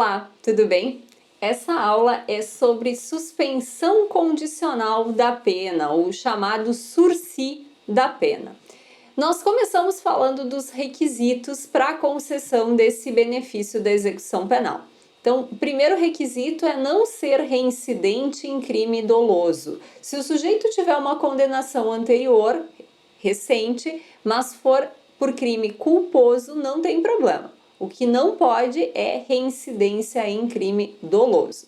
Olá, tudo bem? Essa aula é sobre suspensão condicional da pena, o chamado sursi da pena. Nós começamos falando dos requisitos para a concessão desse benefício da execução penal. Então, o primeiro requisito é não ser reincidente em crime doloso. Se o sujeito tiver uma condenação anterior, recente, mas for por crime culposo, não tem problema. O que não pode é reincidência em crime doloso.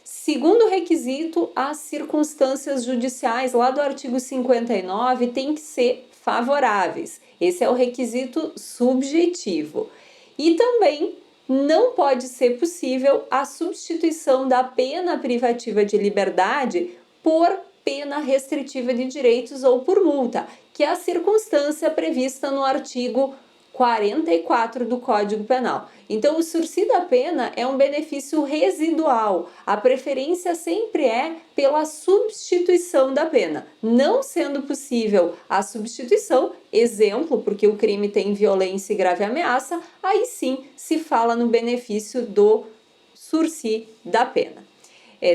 Segundo requisito, as circunstâncias judiciais lá do artigo 59 têm que ser favoráveis. Esse é o requisito subjetivo. E também não pode ser possível a substituição da pena privativa de liberdade por pena restritiva de direitos ou por multa, que é a circunstância prevista no artigo 44 do Código Penal. Então, o sursi da pena é um benefício residual. A preferência sempre é pela substituição da pena. Não sendo possível a substituição, exemplo, porque o crime tem violência e grave ameaça, aí sim se fala no benefício do sursi da pena.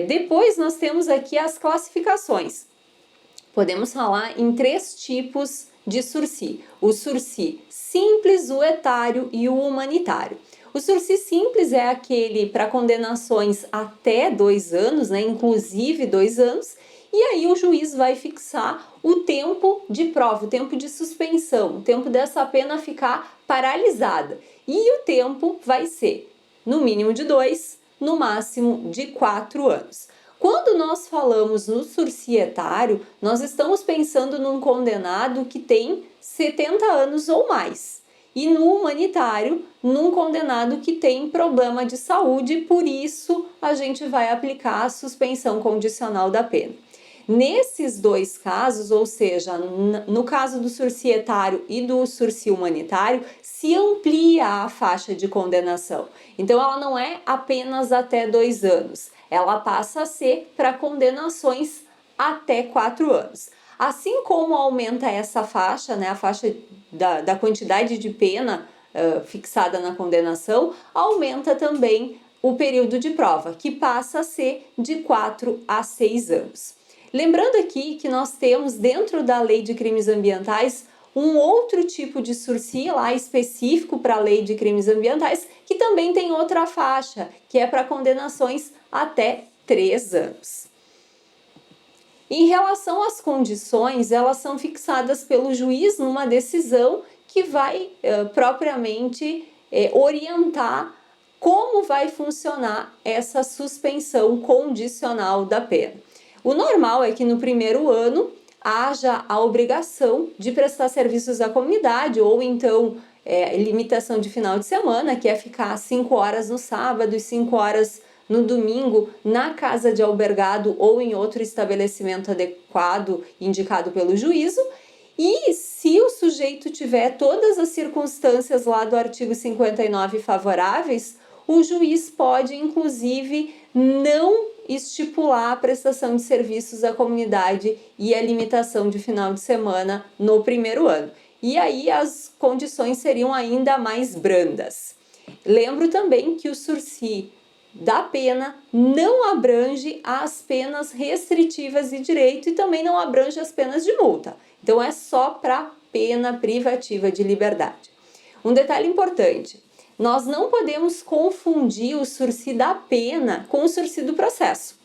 Depois nós temos aqui as classificações. Podemos falar em 3 tipos de sursi: o sursi simples, o etário e o humanitário. O sursi simples é aquele para condenações até 2 anos, inclusive 2 anos, e aí o juiz vai fixar o tempo de prova, o tempo de suspensão, o tempo dessa pena ficar paralisada. E o tempo vai ser no mínimo de 2, no máximo de 4 anos. Quando nós falamos no sursi etário, nós estamos pensando num condenado que tem 70 anos ou mais. E no humanitário, num condenado que tem problema de saúde, por isso a gente vai aplicar a suspensão condicional da pena. Nesses 2 casos, ou seja, no caso do sursi etário e do sursi humanitário, se amplia a faixa de condenação. Então, ela não é apenas até 2 anos, ela passa a ser para condenações até 4 anos. Assim como aumenta essa faixa, a faixa da quantidade de pena fixada na condenação, aumenta também o período de prova, que passa a ser de 4 a 6 anos. Lembrando aqui que nós temos dentro da Lei de Crimes Ambientais um outro tipo de sursi lá específico para a Lei de Crimes Ambientais, que também tem outra faixa, que é para condenações até 3 anos. Em relação às condições, elas são fixadas pelo juiz numa decisão que vai propriamente orientar como vai funcionar essa suspensão condicional da pena. O normal é que no primeiro ano haja a obrigação de prestar serviços à comunidade ou então limitação de final de semana, que é ficar 5 horas no sábado e 5 horas no domingo na casa de albergado ou em outro estabelecimento adequado indicado pelo juízo. E se o sujeito tiver todas as circunstâncias lá do artigo 59 favoráveis, o juiz pode inclusive não estipular a prestação de serviços à comunidade e a limitação de final de semana no primeiro ano. E aí as condições seriam ainda mais brandas. Lembro também que o sursi da pena não abrange as penas restritivas de direito e também não abrange as penas de multa. Então é só para pena privativa de liberdade. Um detalhe importante: nós não podemos confundir o sursi da pena com o sursi do processo.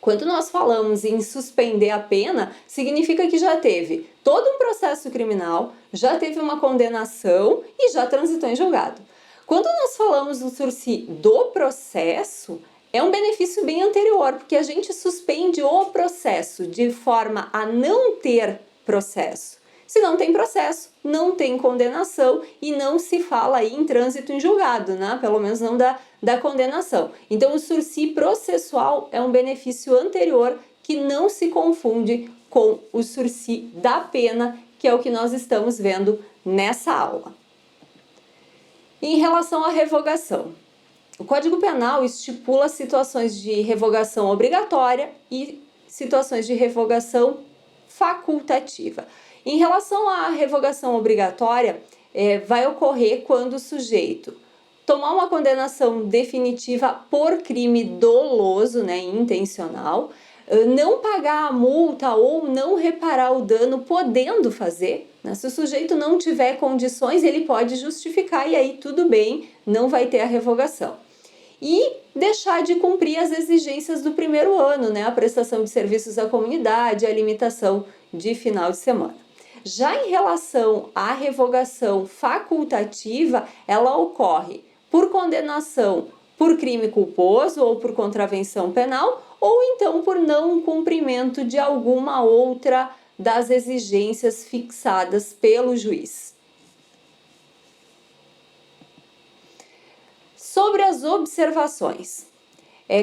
Quando nós falamos em suspender a pena, significa que já teve todo um processo criminal, já teve uma condenação e já transitou em julgado. Quando nós falamos do sursi do processo, é um benefício bem anterior, porque a gente suspende o processo de forma a não ter processo. Se não tem processo, não tem condenação e não se fala aí em trânsito em julgado, pelo menos não da condenação. Então, o sursi processual é um benefício anterior que não se confunde com o sursi da pena, que é o que nós estamos vendo nessa aula. Em relação à revogação, o Código Penal estipula situações de revogação obrigatória e situações de revogação facultativa. Em relação à revogação obrigatória, vai ocorrer quando o sujeito tomar uma condenação definitiva por crime doloso, né, intencional, não pagar a multa ou não reparar o dano podendo fazer, né? Se o sujeito não tiver condições, ele pode justificar e aí tudo bem, não vai ter a revogação. E deixar de cumprir as exigências do primeiro ano, né? A prestação de serviços à comunidade, a limitação de final de semana. Já em relação à revogação facultativa, ela ocorre por condenação por crime culposo ou por contravenção penal, ou então por não cumprimento de alguma outra das exigências fixadas pelo juiz. Sobre as observações.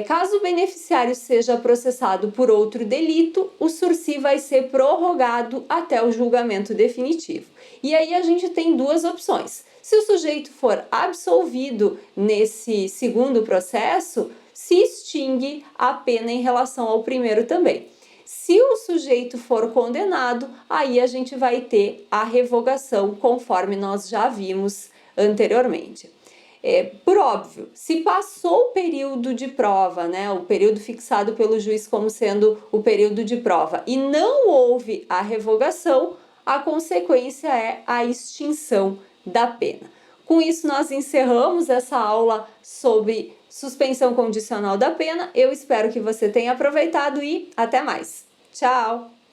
Caso o beneficiário seja processado por outro delito, o sursi vai ser prorrogado até o julgamento definitivo. E aí a gente tem duas opções. Se o sujeito for absolvido nesse segundo processo, se extingue a pena em relação ao primeiro também. Se o sujeito for condenado, aí a gente vai ter a revogação, conforme nós já vimos anteriormente. Por óbvio, se passou o período de prova, né, o período fixado pelo juiz como sendo o período de prova, e não houve a revogação, a consequência é a extinção da pena. Com isso, nós encerramos essa aula sobre suspensão condicional da pena. Eu espero que você tenha aproveitado e até mais. Tchau!